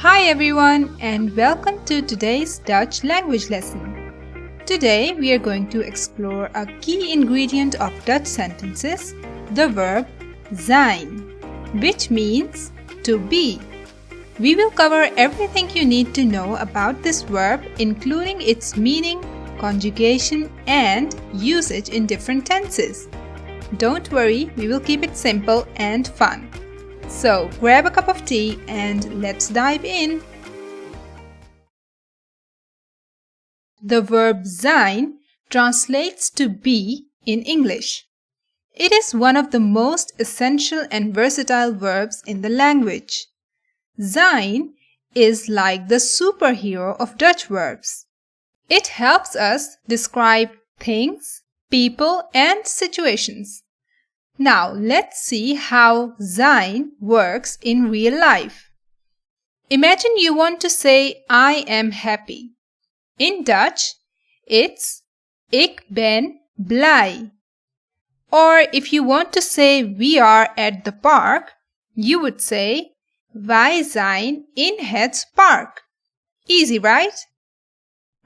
Hi everyone and welcome to today's Dutch language lesson. Today we are going to explore a key ingredient of Dutch sentences, the verb zijn, which means to be. We will cover everything you need to know about this verb, including its meaning, conjugation and usage in different tenses. Don't worry, we will keep it simple and fun. So grab a cup of tea and let's dive in. The verb zijn translates to be in English. It is one of the most essential and versatile verbs in the language. Zijn is like the superhero of Dutch verbs. It helps us describe things, people, and situations. Now let's see how zijn works in real life. Imagine you want to say I am happy. In Dutch, it's ik ben blij. Or if you want to say we are at the park, you would say wij zijn in het park. Easy, right?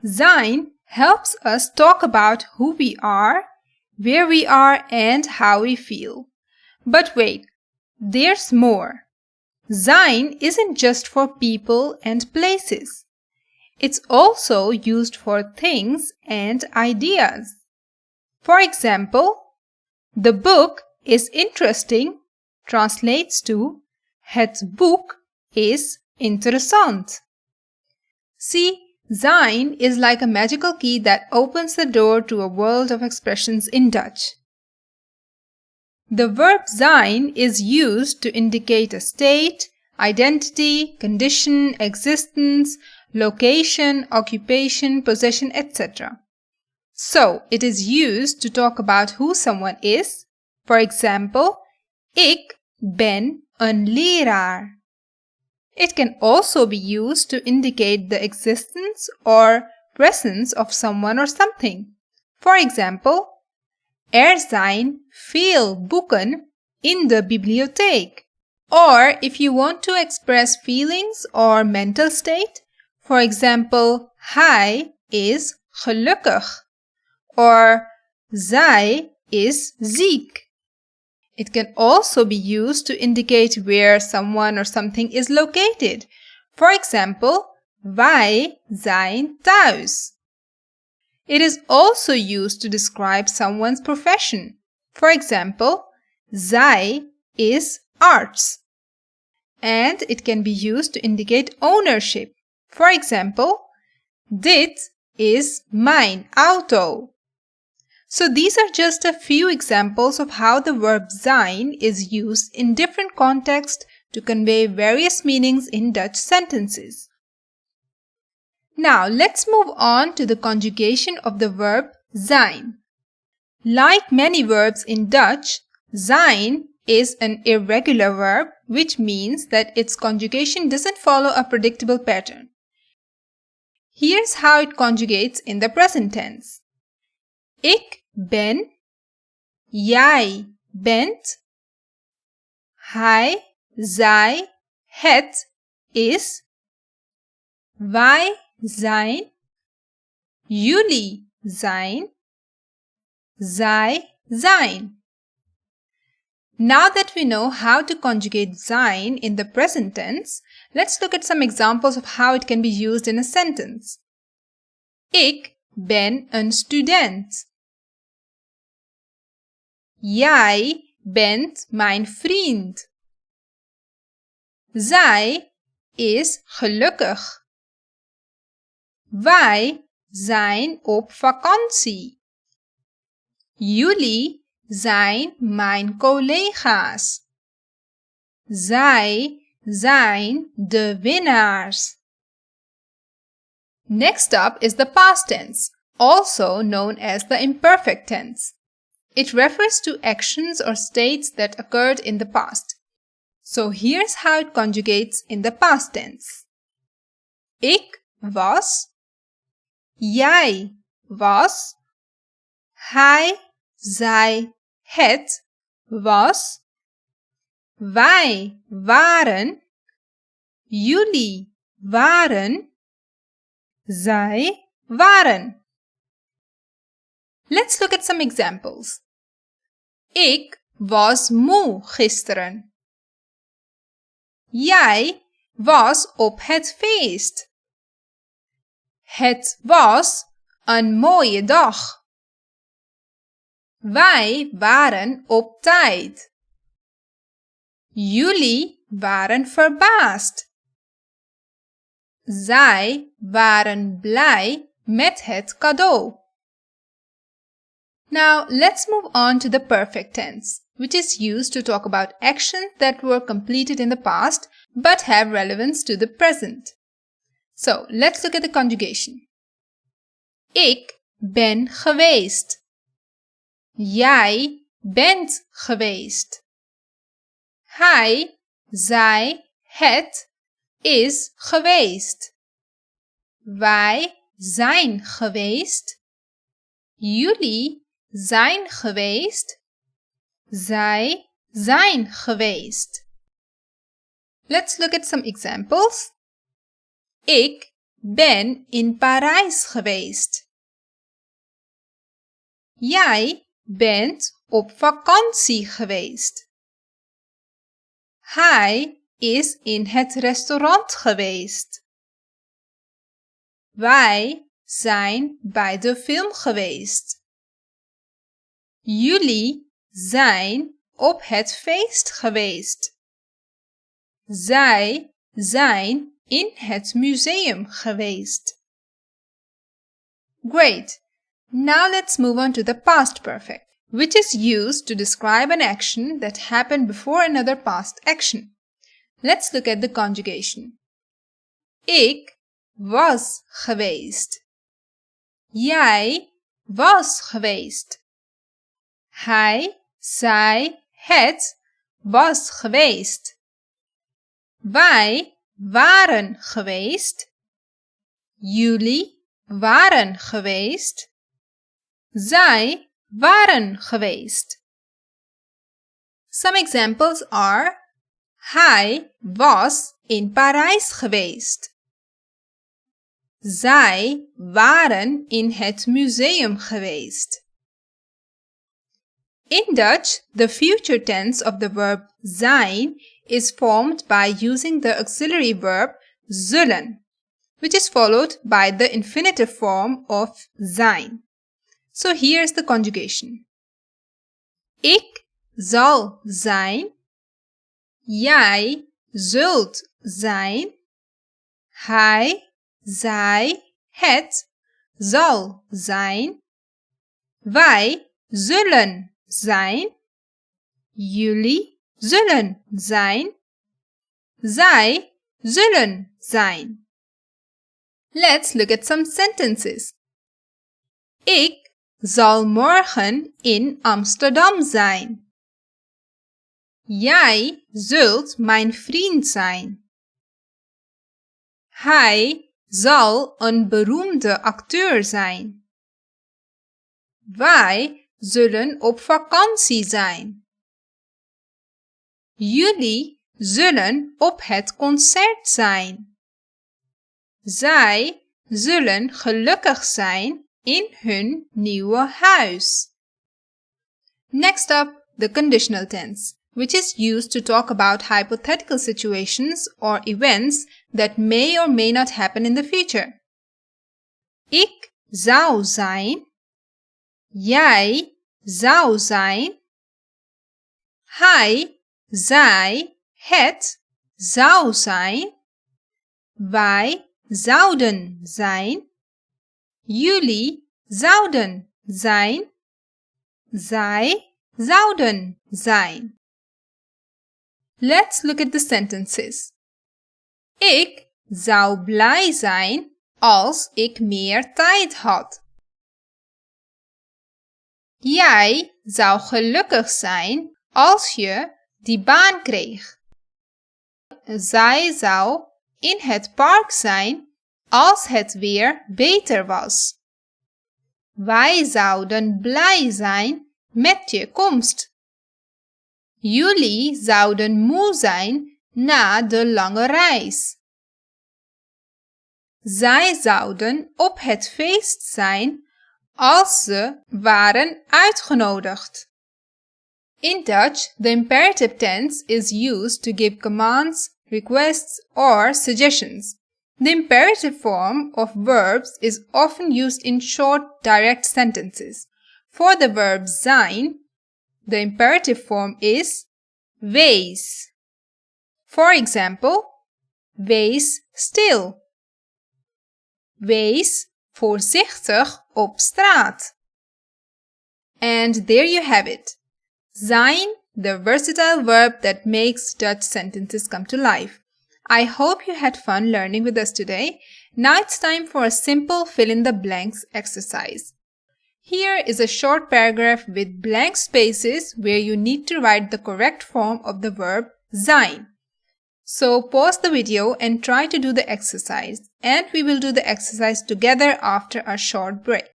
Zijn helps us talk about who we are, where we are and how we feel. But wait, there's more. Zijn isn't just for people and places. It's also used for things and ideas. For example, the book is interesting translates to het boek is interessant. See, zijn is like a magical key that opens the door to a world of expressions in Dutch. The verb zijn is used to indicate a state, identity, condition, existence, location, occupation, possession, etc. So, it is used to talk about who someone is. For example, ik ben een leraar. It can also be used to indicate the existence or presence of someone or something. For example, zijn veel boeken in de bibliotheek. Or if you want to express feelings or mental state, for example, hij is gelukkig or zij is ziek. It can also be used to indicate where someone or something is located. For example, wij zijn thuis. It is also used to describe someone's profession. For example, zij is arts. And it can be used to indicate ownership. For example, dit is mijn auto. So these are just a few examples of how the verb zijn is used in different contexts to convey various meanings in Dutch sentences. Now let's move on to the conjugation of the verb zijn. Like many verbs in Dutch, zijn is an irregular verb, which means that its conjugation doesn't follow a predictable pattern. Here's how it conjugates in the present tense. Ik ben, jij bent, hij, zij, het is, wij zijn, jullie zijn, zij zijn. Now that we know how to conjugate zijn in the present tense, let's look at some examples of how it can be used in a sentence. Ik ben een student. Jij bent mijn vriend. Zij is gelukkig. Wij zijn op vakantie. Jullie zijn mijn collega's. Zij zijn de winnaars. Next up is the past tense, also known as the imperfect tense. It refers to actions or states that occurred in the past. So here's how it conjugates in the past tense. Ik was, jij was, hij, zij, het was, wij waren, jullie waren. Zij waren. Let's look at some examples. Ik was moe gisteren. Jij was op het feest. Het was een mooie dag. Wij waren op tijd. Jullie waren verbaasd. Zij waren blij met het cadeau. Now let's move on to the perfect tense, which is used to talk about actions that were completed in the past but have relevance to the present. So let's look at the conjugation. Ik ben geweest. Jij bent geweest. Hij, zij, het is geweest. Wij zijn geweest. Jullie zijn geweest. Zij zijn geweest. Let's look at some examples. Ik ben in Parijs geweest. Jij bent op vakantie geweest. Hij is in het restaurant geweest. Wij zijn bij de film geweest. Jullie zijn op het feest geweest. Zij zijn in het museum geweest. Great! Now let's move on to the past perfect, which is used to describe an action that happened before another past action. Let's look at the conjugation. Ik was geweest. Jij was geweest. Hij, zij, het was geweest. Wij waren geweest. Jullie waren geweest. Zij waren geweest. Some examples are: hij was in Parijs geweest. Zij waren in het museum geweest. In Dutch, the future tense of the verb zijn is formed by using the auxiliary verb zullen, which is followed by the infinitive form of zijn. So here's the conjugation. Ik zal zijn. Jij zult zijn. Hij, zij, het zal zijn. Wij zullen zijn. Jullie zullen zijn. Zij zullen zijn. Let's look at some sentences. Ik zal morgen in Amsterdam zijn. Jij zult mijn vriend zijn. Hij zal een beroemde acteur zijn. Wij zullen op vakantie zijn. Jullie zullen op het concert zijn. Zij zullen gelukkig zijn in hun nieuwe huis. Next up, the conditional tense, which is used to talk about hypothetical situations or events that may or may not happen in the future. Ik zou zijn. Jij zou zijn. Hij, zij, het zou zijn. Wij zouden zijn. Jullie zouden zijn. Zij zouden zijn. Let's look at the sentences. Ik zou blij zijn als ik meer tijd had. Jij zou gelukkig zijn als je die baan kreeg. Zij zou in het park zijn als het weer beter was. Wij zouden blij zijn met je komst. Jullie zouden moe zijn na de lange reis. Zij zouden op het feest zijn als ze waren uitgenodigd. In Dutch, the imperative tense is used to give commands, requests, or suggestions. The imperative form of verbs is often used in short, direct sentences. For the verb zijn, the imperative form is wees. For example, wees stil. Wees voorzichtig op straat. And there you have it. Zijn, the versatile verb that makes Dutch sentences come to life. I hope you had fun learning with us today. Now it's time for a simple fill-in-the-blanks exercise. Here is a short paragraph with blank spaces where you need to write the correct form of the verb zijn. So pause the video and try to do the exercise, and we will do the exercise together after a short break.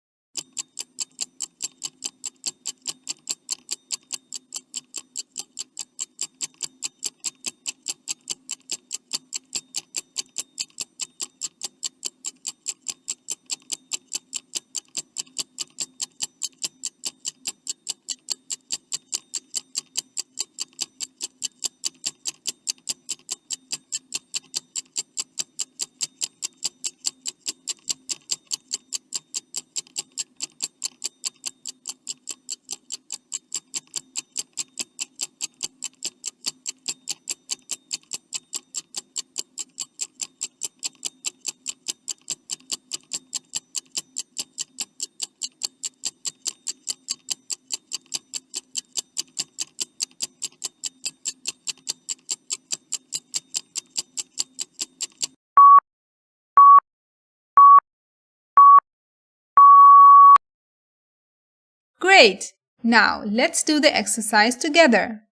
Great! Now let's do the exercise together.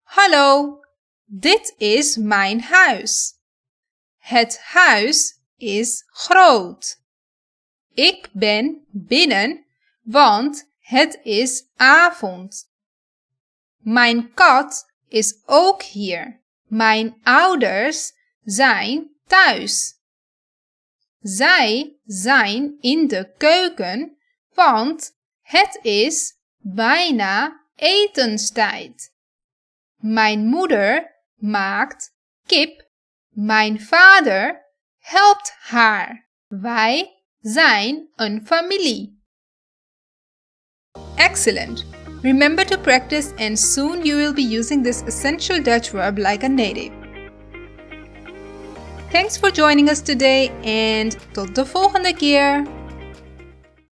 Hallo, dit is mijn huis. Het huis is groot. Ik ben binnen, want het is avond. Mijn kat is ook hier. Mijn ouders zijn thuis. Zij zijn in de keuken, want het is bijna etenstijd. Mijn moeder maakt kip. Mijn vader helpt haar. Wij zijn een familie. Excellent! Remember to practice and soon you will be using this essential Dutch verb like a native. Thanks for joining us today and tot de volgende keer!